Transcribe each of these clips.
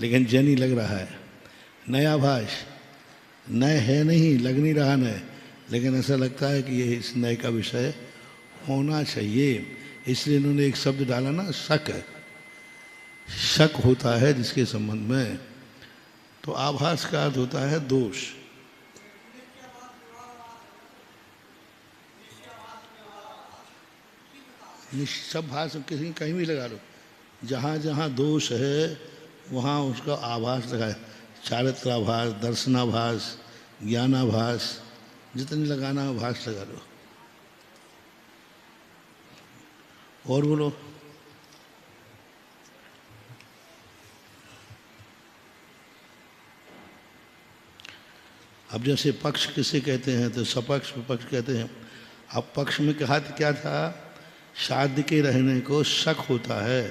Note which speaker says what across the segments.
Speaker 1: लेकिन जैनी लग रहा है। नया भाष नए है नहीं, लग नहीं रहा नए, लेकिन ऐसा लगता है कि ये इस नए का विषय होना चाहिए। इसलिए इन्होंने एक शब्द डाला ना, शक। शक होता है जिसके संबंध में, तो आभास का अर्थ होता है दोष। सब भाष किसी कहीं भी लगा लो, जहाँ जहाँ दोष है वहाँ उसका आभास लगाए। चारित्राभास, दर्शनाभास, ज्ञानाभास, जितने लगाना है भास लगा लो। और बोलो। अब जैसे पक्ष किसे कहते हैं तो सपक्ष विपक्ष कहते हैं। अब पक्ष में कहा क्या था, शादी के रहने को शक होता है।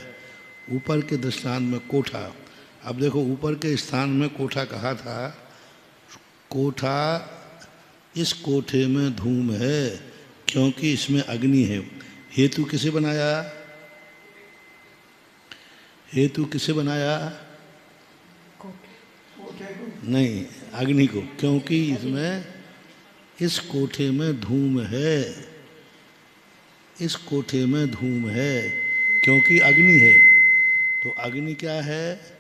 Speaker 1: ऊपर के दृष्टांत में कोठा, अब देखो ऊपर के स्थान में कोठा कहा था, कोठा, इस कोठे में धूम है क्योंकि इसमें अग्नि है। हेतु किसे बनाया, हेतु किसे बनाया, नहीं, अग्नि को, क्योंकि इसमें, इस कोठे में धूम है, इस कोठे में धूम है क्योंकि अग्नि है। तो अग्नि क्या है,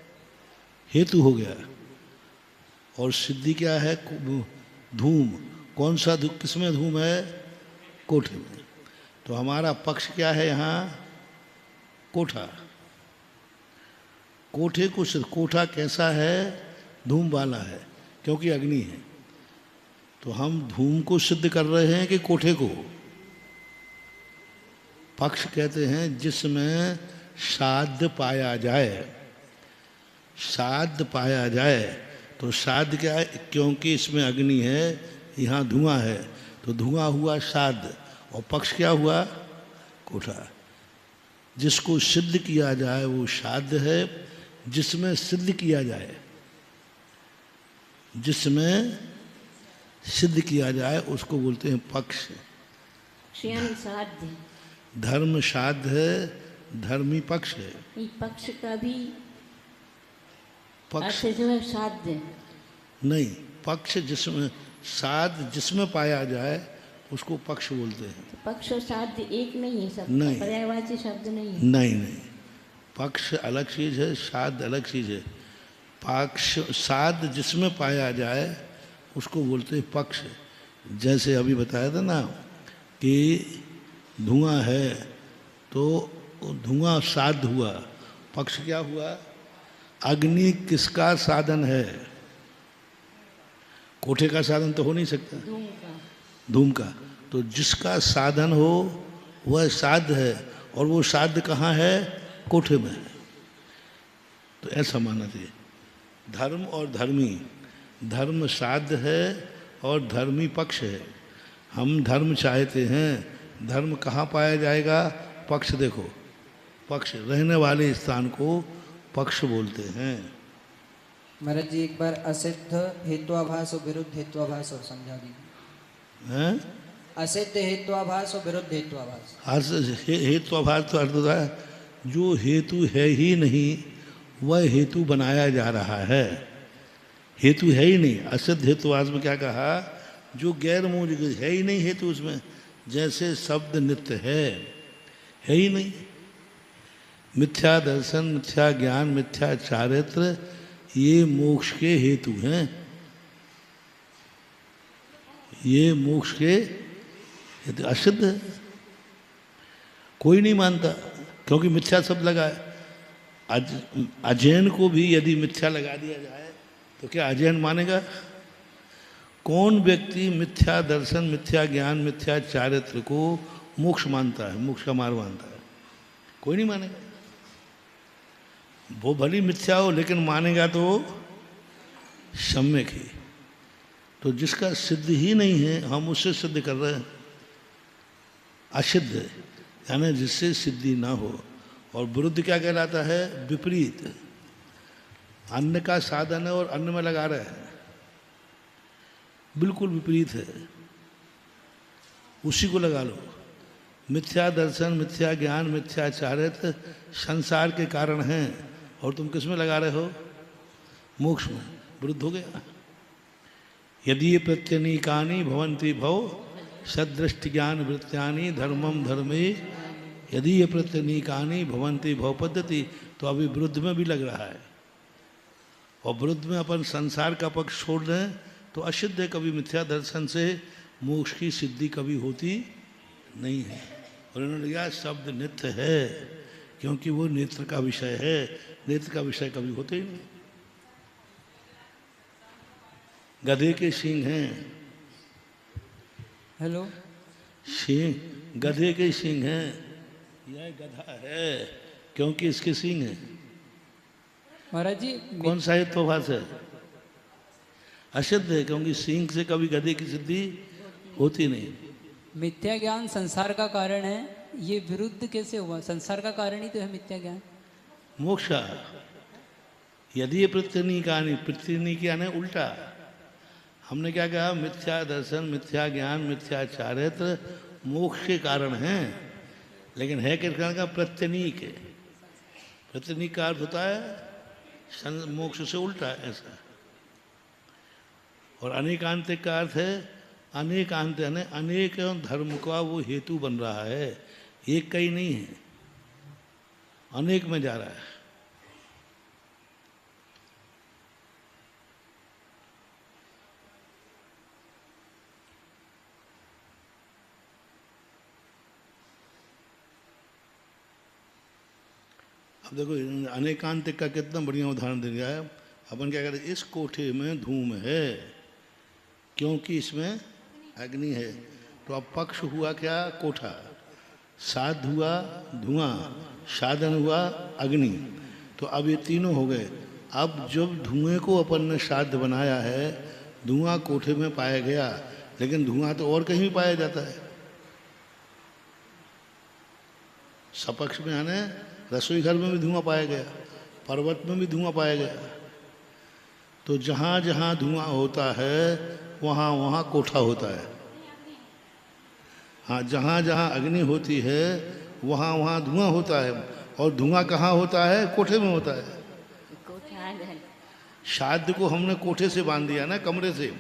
Speaker 1: हेतु हो गया, और सिद्धि क्या है, धूम। कौन सा किसमें धूम है, कोठे में। तो हमारा पक्ष क्या है यहाँ, कोठा। कोठे को, कोठा कैसा है, धूम वाला है क्योंकि अग्नि है। तो हम धूम को सिद्ध कर रहे हैं कि कोठे को। पक्ष कहते हैं जिसमें साध्य पाया जाए, साध्य पाया जाए। तो साध्य क्या है, क्योंकि इसमें अग्नि है, यहाँ धुआं है, तो धुआं हुआ साध्य, और पक्ष क्या हुआ, कोठा। जिसको सिद्ध किया जाए वो साध्य है, जिसमें सिद्ध किया जाए, जिसमें सिद्ध किया जाए उसको बोलते हैं पक्ष। धर्म साध्य है, धर्मी पक्ष है।
Speaker 2: पक्ष का भी
Speaker 1: पक्ष
Speaker 2: जो है साध्य
Speaker 1: नहीं, पक्ष जिसमें साध्य जिसमें पाया जाए उसको पक्ष बोलते हैं।
Speaker 2: तो पक्ष और साध्य एक नहीं है, सब
Speaker 1: नहीं,
Speaker 2: पर्यायवाची शब्द नहीं है।
Speaker 1: नहीं नहीं, पक्ष अलग चीज है, साध्य अलग चीज है। पक्ष, साध्य जिसमें पाया जाए उसको बोलते हैं पक्ष। जैसे अभी बताया था ना कि धुआं है, तो धुआं साध्य हुआ, पक्ष क्या हुआ, अग्नि किसका साधन है, कोठे का साधन तो हो नहीं सकता, धूम का। तो जिसका साधन हो वह साध्य है, और वो साध्य कहाँ है, कोठे में है। तो ऐसा मानना चाहिए। धर्म और धर्मी, धर्म साध्य है और धर्मी पक्ष है। हम धर्म चाहते हैं, धर्म कहाँ पाया जाएगा, पक्ष। देखो पक्ष, रहने वाले स्थान को पक्ष बोलते हैं।
Speaker 3: महाराज जी एक बार असिद्ध हेत्वाभास और विरुद्ध हेत्वाभास और समझा दीजिए।
Speaker 1: हैं,
Speaker 3: असिद्ध हेत्वाभास और विरुद्ध हेत्वाभास।
Speaker 1: हेत्वाभास तो अर्थ होता है जो हेतु है ही नहीं वह हेतु बनाया जा रहा है। हेतु है ही नहीं। असिद्ध हेत्वाभास में क्या कहा, जो गैर मौजूद है ही नहीं हेतु उसमें। जैसे शब्द नित्य है ही नहीं। मिथ्या दर्शन, मिथ्या ज्ञान, मिथ्या चारित्र, ये मोक्ष के हेतु हैं, ये मोक्ष के हेतु। असिद्ध है, कोई नहीं मानता, क्योंकि मिथ्या शब्द लगा है। अजैन को भी यदि मिथ्या लगा दिया जाए तो क्या अजैन मानेगा? कौन व्यक्ति मिथ्या दर्शन, मिथ्या ज्ञान, मिथ्या चारित्र को मोक्ष मानता है, मोक्ष का मार्ग मानता है, कोई नहीं मानेगा। वो भली मिथ्या हो लेकिन मानेगा तो सम्यक ही। तो जिसका सिद्ध ही नहीं है हम उससे सिद्ध कर रहे हैं, असिद्ध, यानी जिससे सिद्धि ना हो। और विरुद्ध क्या कहलाता है? विपरीत। अन्न का साधन है और अन्न में लगा रहे हैं, बिल्कुल विपरीत है, उसी को लगा लो। मिथ्या दर्शन, मिथ्या ज्ञान, मिथ्याचारित्र संसार के कारण हैं और तुम किस में लगा रहे हो? मोक्ष में। विरुद्ध हो गया। यदि ये प्रत्यनीकानि भवन्ति भव सदृष्टि ज्ञान वृत्त्यानि धर्मम धर्मे, यदि ये प्रत्यनीकानि भवन्ति भव पद्धति, तो अभी विरुद्ध में भी लग रहा है। और विरुद्ध में अपन संसार का पक्ष छोड़ रहे हैं तो असिद्ध है। कभी मिथ्या दर्शन से मोक्ष की सिद्धि कभी होती नहीं है। और इन्होंने लिया शब्द नित्य है क्योंकि वो नेत्र का विषय है, नेत्र का विषय कभी होते ही नहीं। गधे के सींग हैं।
Speaker 3: हेलो,
Speaker 1: सींग, गधे के सींग हैं। यह गधा है क्योंकि इसके सींग हैं।
Speaker 3: महाराज जी
Speaker 1: कौन सा हेतुभाष है? असिद्ध है क्योंकि सींग से कभी गधे की सिद्धि होती नहीं।
Speaker 3: मिथ्या ज्ञान संसार का कारण है, ये विरुद्ध कैसे हुआ? संसार का कारण ही तो है मिथ्या ज्ञान।
Speaker 1: मोक्ष यदि ये प्रत्यनीकानि, प्रत्यनीक यानी उल्टा। हमने क्या कहा? मिथ्या दर्शन, मिथ्या ज्ञान, मिथ्याचारित्र मोक्ष के कारण हैं, लेकिन है किस कारण का? प्रत्यनीक है। प्रत्यनीक का अर्थ होता है मोक्ष से उल्टा, ऐसा। और अनेकांतिक का अर्थ है अनेकांत, यानी अनेक धर्म का वो हेतु बन रहा है, एक का ही नहीं है, अनेक में जा रहा है। अब देखो अनेकांतिक का कितना बढ़िया उदाहरण दे दिया है। अपन क्या कहते हैं? इस कोठे में धूम है क्योंकि इसमें अग्नि है। तो अब पक्ष हुआ क्या? कोठा। साध हुआ धुआं, साधन हुआ अग्नि। तो अब ये तीनों हो गए। अब जब धुएं को अपन ने साध बनाया है, धुआं कोठे में पाया गया, लेकिन धुआं तो और कहीं भी पाया जाता है। सपक्ष में आने रसोई घर में भी धुआं पाया गया, पर्वत में भी धुआं पाया गया। तो जहाँ जहाँ धुआं होता है वहाँ वहाँ कोठा होता है। हाँ, जहाँ जहाँ अग्नि होती है वहाँ वहाँ धुआं होता है। और धुआं कहाँ होता है? कोठे में होता है। श्राद्ध को हमने कोठे से बांध दिया ना, कमरे से।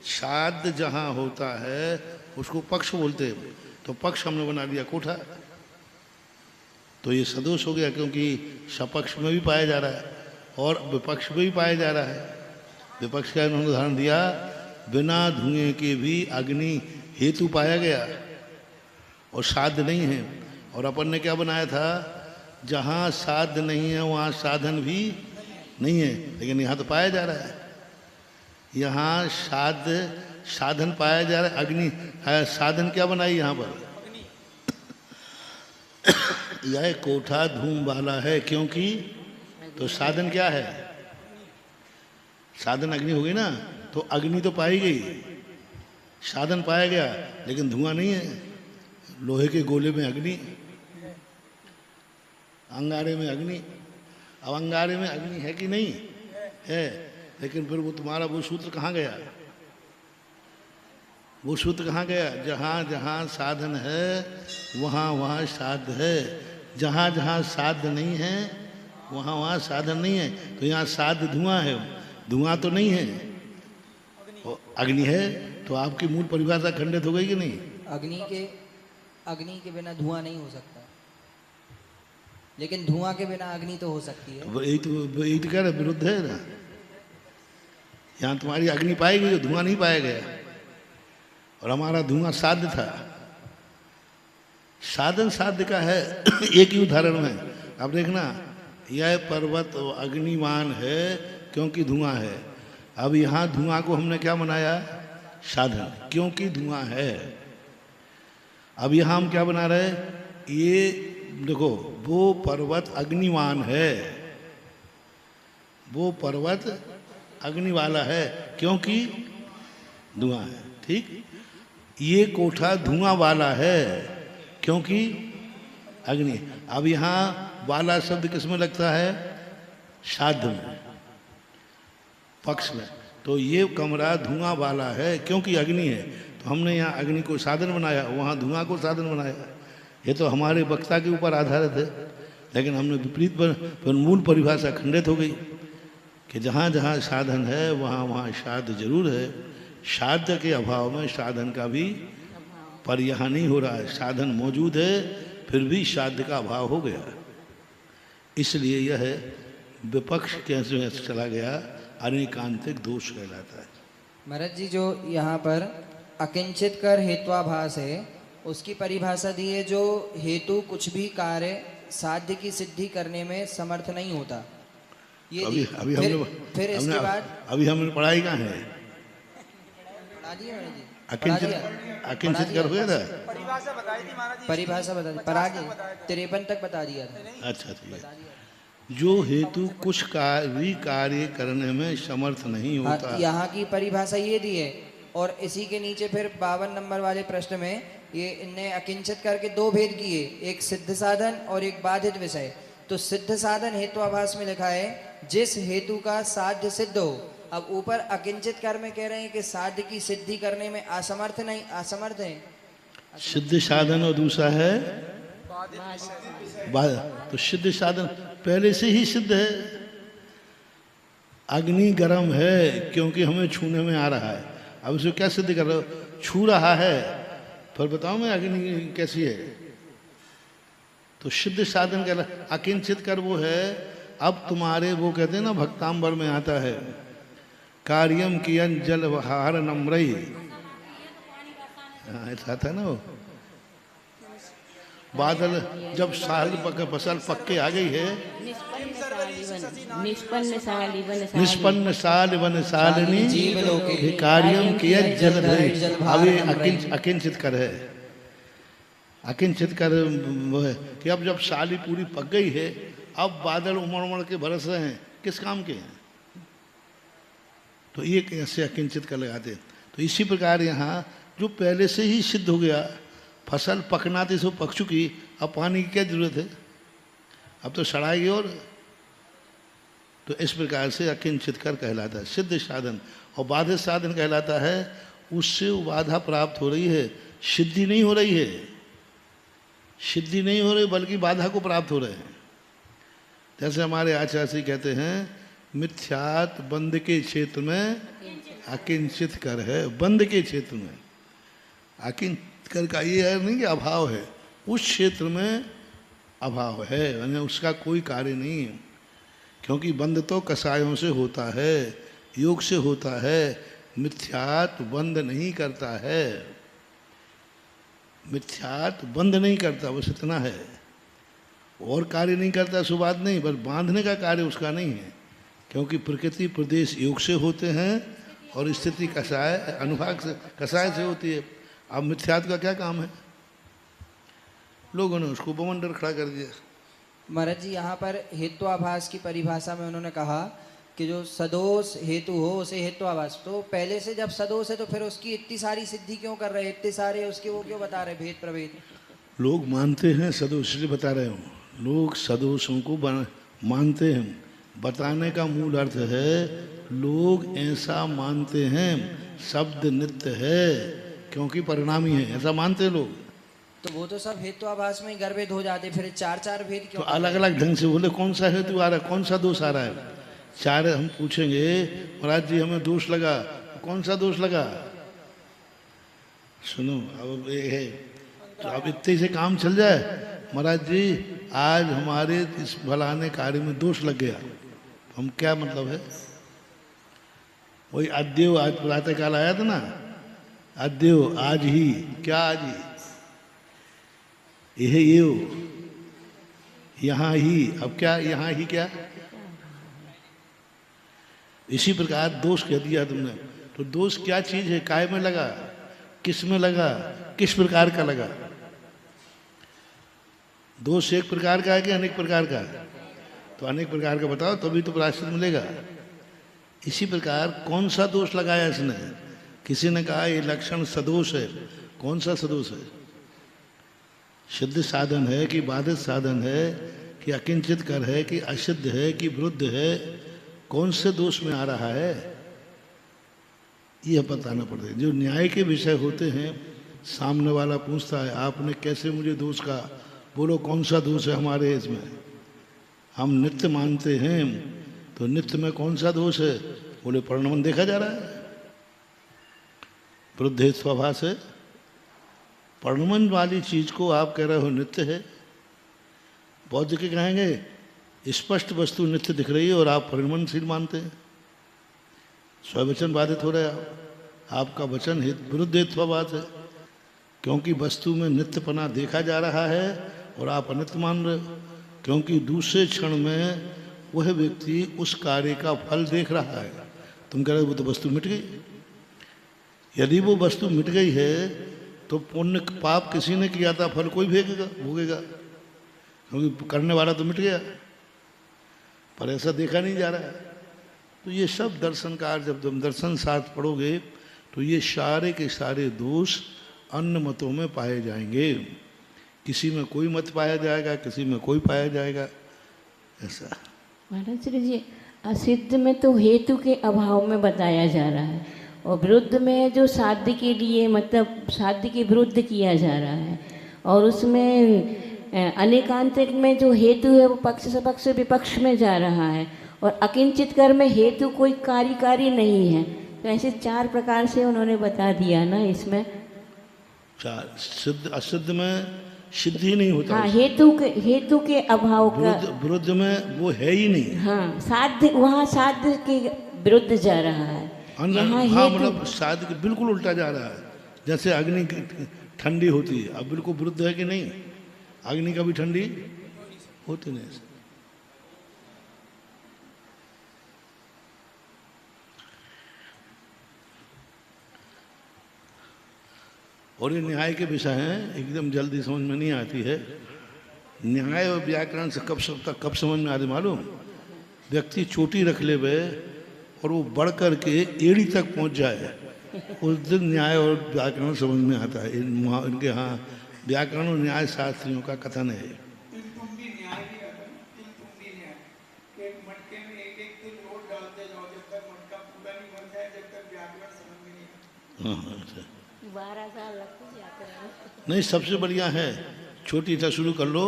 Speaker 1: श्राद्ध जहाँ होता है उसको पक्ष बोलते हैं, तो पक्ष हमने बना दिया कोठा। तो ये सदोष हो गया क्योंकि सपक्ष में भी पाया जा रहा है और विपक्ष में भी पाया जा रहा है। विपक्ष का इन्होंने उदाहरण दिया, बिना धुएं के भी अग्नि हेतु पाया गया और साध नहीं है। और अपन ने क्या बनाया था? जहाँ साध नहीं है वहाँ साधन भी नहीं है, लेकिन यहाँ तो पाया जा रहा है। यहाँ साधन पाया जा रहा है, अग्नि है। साधन क्या बनाई यहाँ पर? यह कोठा धूम वाला है क्योंकि, तो साधन क्या है? साधन अग्नि हो गई ना, तो अग्नि तो पाई गई, साधन पाया गया, लेकिन धुआं नहीं है। लोहे के गोले में अग्नि, अंगारे में अग्नि। अब अंगारे में अग्नि है कि नहीं है, लेकिन फिर वो तुम्हारा वो सूत्र कहाँ गया? वो सूत्र कहाँ गया? जहाँ जहाँ साधन है वहाँ वहाँ साध है, जहाँ जहाँ साध नहीं है वहाँ वहाँ साधन नहीं है। तो यहाँ साध धुआं है, धुआं तो नहीं है, अग्नि है। तो आपकी मूल परिभाषा खंडित हो गई कि नहीं?
Speaker 3: अग्नि के बिना धुआं नहीं हो सकता, लेकिन धुआं के बिना अग्नि तो हो सकती है।
Speaker 1: यही तो कह रहे, विरुद्ध है ना। यहाँ तुम्हारी अग्नि पाई गई, धुआं नहीं पाया गया, और हमारा धुआं साध्य था। साधन साध्य का है। एक ही उदाहरण में अब देखना, यह पर्वत अग्निमान है क्योंकि धुआं है। अब यहाँ धुआं को हमने क्या बनाया? साधन, क्योंकि धुआं है। अब यहाँ हम क्या बना रहे हैं, ये देखो वो पर्वत अग्निवान है, वो पर्वत अग्नि वाला है क्योंकि धुआं है, ठीक। ये कोठा धुआं वाला है क्योंकि अग्नि। अब यहाँ वाला शब्द किस में लगता है, श्राद्ध में, पक्ष में। तो ये कमरा धुआं वाला है क्योंकि अग्नि है, तो हमने यहाँ अग्नि को साधन बनाया, वहाँ धुआं को साधन बनाया। ये तो हमारे वक्ता के ऊपर आधारित है, लेकिन हमने विपरीत पर मूल परिभाषा खंडित हो गई कि जहाँ जहाँ साधन है वहाँ वहाँ श्राद्ध जरूर है। श्राद्ध के अभाव में साधन का भी परिहार नहीं हो रहा है, साधन मौजूद है फिर भी श्राद्ध का अभाव हो गया। इसलिए यह विपक्ष कैसे चला गया, अनेकांतिक दोष कहलाता है।
Speaker 3: महाराज जी जो यहाँ पर अकिंचित कर हेत्वाभास है, उसकी परिभाषा दी है जो हेतु कुछ भी कार्य साध्य की सिद्धि करने में समर्थ नहीं होता। ये
Speaker 1: अभी अभी
Speaker 3: फिर इसके बाद
Speaker 1: अभी हमने पढ़ाई कहाँ है,
Speaker 3: पढ़ा दिए महाराज जी,
Speaker 1: अकिंचित कर हुआ था,
Speaker 4: परिभाषा बताई थी महाराज जी,
Speaker 3: परिभाषा बता दी, पर आगे 53 तक बता दिया था।
Speaker 1: अच्छा ठीक है। जो हेतु कुछ कार्य करने में समर्थ नहीं होता,
Speaker 3: यहाँ की परिभाषा ये दी है। और इसी के नीचे फिर 52 नंबर वाले प्रश्न में ये इनने अकिंचित करके दो भेद किए, एक सिद्ध साधन और एक बाधित विषय। तो सिद्ध साधन हेत्वाभास में लिखा है जिस हेतु का साध्य सिद्ध हो। अब ऊपर अकिंचित कर में कह रहे हैं कि साध्य की सिद्धि करने में असमर्थ है।
Speaker 1: सिद्ध साधन और दूसरा है तो सिद्ध साधन पहले से ही सिद्ध है। अग्नि गर्म है क्योंकि हमें छूने में आ रहा है, अब उसे क्या सिद्ध कर रहे हो, छू रहा है, फिर बताओ मैं अग्नि कैसी है। तो सिद्ध साधन का अकिंचित कर वो है। अब तुम्हारे वो कहते हैं ना भक्तांबर में आता है, कार्यम कियन जल हार नम्रई, ऐसा था ना वो बादल जब फसल पक्के आ गई है, निष्पन्न साल वन सालिनी कार्यम कियन जल धरी। अब ये अकिंचित कर है, अकिंचित कर वो है कि अब जब साली पूरी पक गई है, अब बादल उमड़ उमड़ के बरस रहे हैं, किस काम के हैं। तो ये कैसे अकिंचित कर लगाते हैं। तो इसी प्रकार यहाँ जो पहले से ही सिद्ध हो गया, फसल पकना थी सो पक चुकी, अब पानी की क्या जरूरत है, अब तो सड़ाएगी। और तो इस प्रकार से अकिंचित कर कहलाता है सिद्ध साधन। और बाधित साधन कहलाता है उससे बाधा प्राप्त हो रही है, सिद्धि नहीं हो रही है, सिद्धि नहीं हो रही बल्कि बाधा को प्राप्त हो रहे हैं। जैसे हमारे आचार्य श्री कहते हैं मिथ्यात बंद के क्षेत्र में अकिंचित कर है। बंद के क्षेत्र में अकिंचित कर का ये है नहीं कि अभाव है, उस क्षेत्र में अभाव है, यानी उसका कोई कार्य नहीं है। क्योंकि बंद तो कसायों से होता है, योग से होता है, मिथ्यात बंद नहीं करता है, मिथ्यात बंद नहीं करता, बस इतना है। और कार्य नहीं करता सो बात नहीं, बस बांधने का कार्य उसका नहीं है। क्योंकि प्रकृति प्रदेश योग से होते हैं और स्थिति कसाय अनुभाग से कसाय से होती है। अब मिथ्यात का क्या काम है, लोगों ने उसको बवंडर खड़ा कर दिया।
Speaker 3: महाराज जी यहाँ पर हेत्वाभास की परिभाषा में उन्होंने कहा कि जो सदोष हेतु हो उसे हेत्वाभास। तो पहले से जब सदोष है तो फिर उसकी इतनी सारी सिद्धि क्यों कर रहे हैं, इतने सारे उसके वो क्यों बता रहे भेद प्रभेद।
Speaker 1: लोग मानते हैं सदोष, इसलिए बता रहे हूँ, लोग सदोषों को मानते हैं। बताने का मूल अर्थ है लोग ऐसा मानते हैं, शब्द नित्य है क्योंकि परिणामी है, ऐसा मानते हैं लोग।
Speaker 3: तो वो तो सब हेत्वाभास में ही गर्भेद हो जाते, फिर चार चार भेद क्यों।
Speaker 1: तो अलग अलग ढंग से बोले कौन सा हेतु आ रहा है, कौन सा दोष आ रहा है। चार हम पूछेंगे महाराज जी हमें दोष लगा, कौन सा दोष लगा, सुनो अब ये है तो अब इतने से काम चल जाए। महाराज जी आज हमारे इस फलाने कार्य में दोष लग गया, हम क्या मतलब है। वही अद्यो आज प्रातः काल आया था ना, अद्यो आज ही, क्या आज ही, यह ये यहाँ ही, अब क्या यहाँ ही क्या। इसी प्रकार दोष कह दिया तुमने। तो दोष क्या चीज है, काय में लगा, किस में लगा, किस प्रकार का लगा। दोष एक प्रकार का है कि अनेक प्रकार का है? तो अनेक प्रकार का बताओ तभी तो प्रायश्चित मिलेगा। इसी प्रकार कौन सा दोष लगाया इसने? किसी ने कहा ये लक्षण सदोष है। कौन सा सदोष है? सिद्ध साधन है कि बाधित साधन है कि अकिंचित कर है कि असिद्ध है कि विरुद्ध है? कौन से दोष में आ रहा है यह बताना पड़ेगा। जो न्याय के विषय होते हैं, सामने वाला पूछता है आपने कैसे मुझे दोष कहा, बोलो कौन सा दोष है हमारे इसमें? हम नित्य मानते हैं तो नित्य में कौन सा दोष है? बोले परिणमन देखा जा रहा है, वृद्धि स्वाभास है। परिणमन वाली चीज को आप कह रहे हो नित्य है। बौद्ध के कहेंगे स्पष्ट वस्तु नित्य दिख रही है और आप परिणमनशील मानते हैं। स्ववचन बाधित हो रहे हैं आपका वचन विरुद्ध हेत्वाभास है, क्योंकि वस्तु में नित्यपना देखा जा रहा है और आप अनित्य मान रहे हो, क्योंकि दूसरे क्षण में वह व्यक्ति उस कार्य का फल देख रहा है। तुम कह रहे हो वो तो वस्तु मिट गई। यदि वो वस्तु मिट गई है तो पुण्य पाप किसी ने किया था, फल कोई भोगेगा, क्योंकि करने वाला तो मिट गया, पर ऐसा देखा नहीं जा रहा है। तो ये सब दर्शनकार जब तुम दर्शन शास्त्र पढ़ोगे तो ये सारे के सारे दोष अन्य मतों में पाए जाएंगे। किसी में कोई मत पाया जाएगा, किसी में कोई पाया जाएगा, ऐसा।
Speaker 2: महाराज श्री जी, असिद्ध में तो हेतु के अभाव में बताया जा रहा है और विरुद्ध में जो साध्य के लिए मतलब साध्य के विरुद्ध किया जा रहा है, और उसमें अनेकांतिक में जो हेतु है वो पक्ष से पक्ष विपक्ष में जा रहा है, और अकिंचित कर में हेतु कोई कार्यकारी नहीं है। तो ऐसे 4 प्रकार से उन्होंने बता दिया ना इसमें।
Speaker 1: चार सिद्ध असिद्ध में सिद्ध ही नहीं होता।
Speaker 2: हाँ, हेतु के अभाव का
Speaker 1: विरुद्ध में वो है ही नहीं।
Speaker 2: हाँ, साध्य वहाँ साध्य के विरुद्ध जा रहा है। यहाँ
Speaker 1: हाँ,
Speaker 2: हेतु
Speaker 1: मतलब साध्य के बिल्कुल उल्टा जा रहा है। जैसे अग्नि ठंडी होती है, अब बिल्कुल विरुद्ध है कि नहीं? अग्नि का भी ठंडी होती नहीं। और ये न्याय के विषय हैं, एकदम जल्दी समझ में नहीं आती है। न्याय और व्याकरण से कब समझ में आती मालूम? व्यक्ति चोटी रख ले वे और वो बढ़ कर के एड़ी तक पहुंच जाए, उस दिन न्याय और व्याकरण समझ में आता है। इनके यहाँ व्याकरण और न्याय शास्त्रियों का कथन है। हाँ,
Speaker 2: 12 साल लगते जाते
Speaker 1: नहीं, सबसे बढ़िया है छोटी सा शुरू कर लो,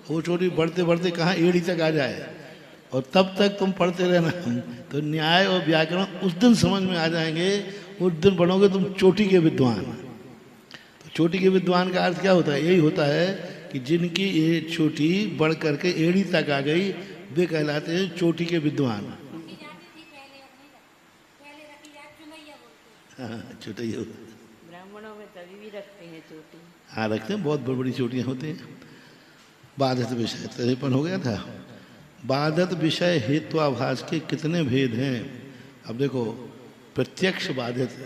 Speaker 1: वो छोटी बढ़ते बढ़ते कहाँ एड़ी तक आ जाए, और तब तक तुम पढ़ते रहना। तो न्याय और व्याकरण उस दिन समझ में आ जाएंगे, उस दिन बनोगे तुम चोटी के विद्वान। तो चोटी के विद्वान का अर्थ क्या होता है? यही होता है कि जिनकी ये चोटी बढ़ करके एड़ी तक आ गई वे कहलाते हैं चोटी के विद्वान। हाँ, चोटैया
Speaker 2: ब्राह्मणों में तभी भी रखते हैं चोटी।
Speaker 1: हाँ, रखते हैं, बहुत बड़ी बड़ी चोटियाँ होती हैं। बाधित विषय 53 हो गया था। बाधित विषय हेत्वाभास के कितने भेद हैं? अब देखो, प्रत्यक्ष बाधित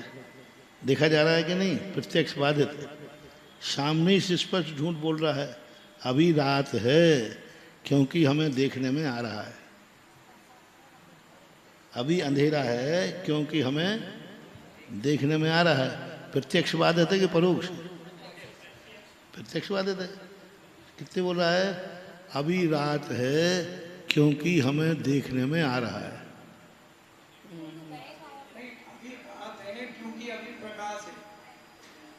Speaker 1: देखा जा रहा है कि नहीं? प्रत्यक्ष बाधित सामने से स्पष्ट झूठ बोल रहा है, अभी रात है क्योंकि हमें देखने में आ रहा है, अभी अंधेरा है क्योंकि हमें देखने में आ रहा है। प्रत्यक्ष बाधित है कि परोक्ष? प्रत्यक्ष बाधित है। कितने बोल रहा है? अभी रात है क्योंकि हमें देखने में आ रहा है।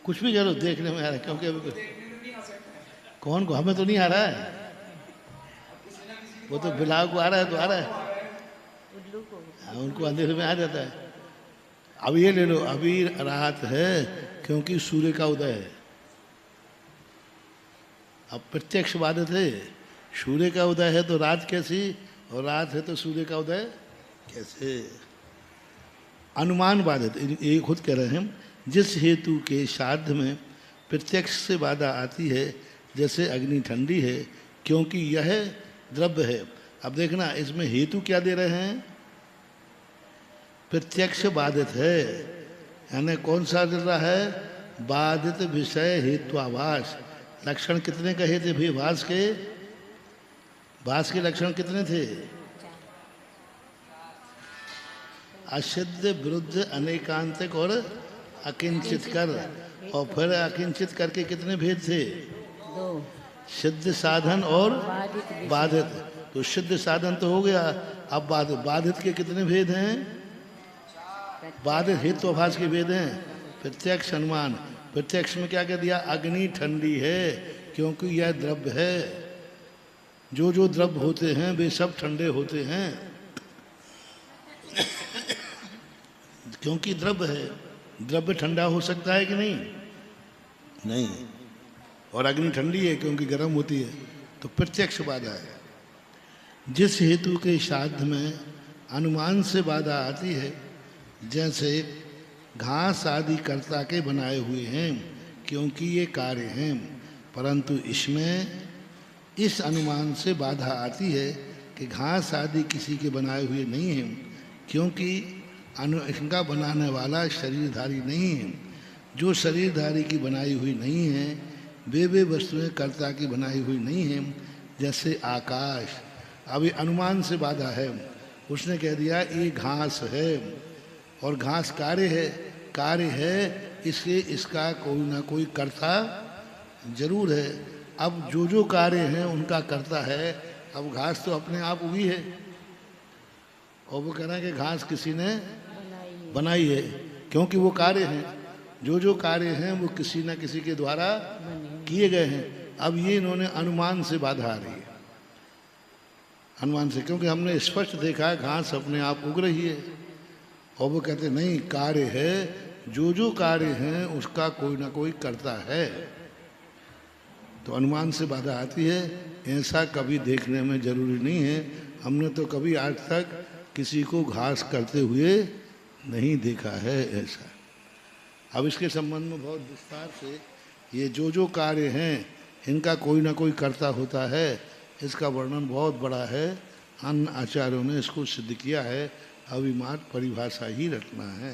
Speaker 1: कुछ भी करो, देखने में आ रहा है, क्योंकि अभी कौन को? हमें तो नहीं आ रहा है, वो तो बिलाव को आ रहा है तो आ रहा है। हाँ, उनको अंधेरे में आ जाता है। अब ये ले लो, अभी रात है क्योंकि सूर्य का उदय है। अब प्रत्यक्ष बाधित है, सूर्य का उदय है तो रात कैसी, और रात है तो सूर्य का उदय कैसे? अनुमान बाधित, ये खुद कह रहे हैं, जिस हेतु के साध्य में प्रत्यक्ष से बाधा आती है, जैसे अग्नि ठंडी है क्योंकि यह द्रव्य है। अब देखना, इसमें हेतु क्या दे रहे हैं? प्रत्यक्ष बाधित है, यानी कौन सा चल रहा है? बाधित विषय हेत्वाभास। लक्षण कितने कहे थे भास के? भास के लक्षण कितने थे? असिद्ध, विरुद्ध, अनेकांतिक और अकिंचित कर। और फिर अकिंचित करके कितने भेद थे?
Speaker 2: 2
Speaker 1: सिद्ध, साधन और
Speaker 2: बाधित
Speaker 1: बाधित। तो सिद्ध साधन तो हो गया, अब बाधित। बाधित के कितने भेद हैं? बाधित हेत्वाभास के भेद हैं। प्रत्यक्ष, अनुमान। प्रत्यक्ष में क्या कह दिया? अग्नि ठंडी है क्योंकि यह द्रव्य है। जो जो द्रव्य होते हैं वे सब ठंडे होते हैं क्योंकि द्रव्य है। द्रव्य ठंडा हो सकता है कि नहीं? नहीं। और अग्नि ठंडी है क्योंकि गर्म होती है। तो प्रत्यक्ष बाधा है। जिस हेतु के साध्य में अनुमान से बाधा आती है, जैसे घास आदि कर्ता के बनाए हुए हैं क्योंकि ये कार्य हैं, परंतु इसमें इस अनुमान से बाधा आती है कि घास आदि किसी के बनाए हुए नहीं हैं क्योंकि इनका बनाने वाला शरीरधारी नहीं है। जो शरीरधारी की बनाई हुई नहीं है वे वस्तुएं कर्ता की बनाई हुई नहीं हैं। जैसे आकाश, अभी अनुमान से बाधा है। उसने कह दिया ये घास है और घास कार्य है। कार्य है इसलिए इसका कोई ना कोई कर्ता जरूर है। अब जो जो कार्य हैं उनका कर्ता है। अब घास तो अपने आप उगी है और वो कह रहे हैं कि घास किसी ने बनाई है क्योंकि वो कार्य हैं। जो जो कार्य हैं वो किसी न किसी के द्वारा किए गए हैं। अब ये इन्होंने अनुमान से बाधा आ रही है। अनुमान से, क्योंकि हमने स्पष्ट देखा है घास अपने आप उग रही है और वो कहते नहीं कार्य है। जो जो कार्य हैं उसका कोई ना कोई करता है। तो अनुमान से बाधा आती है। ऐसा कभी देखने में जरूरी नहीं है। हमने तो कभी आज तक किसी को घास करते हुए नहीं देखा है ऐसा। अब इसके संबंध में बहुत विस्तार से ये जो जो कार्य हैं इनका कोई ना कोई कर्ता होता है, इसका वर्णन बहुत बड़ा है। अन्य आचार्यों ने इसको सिद्ध किया है। अभी मात्र परिभाषा ही रखना है।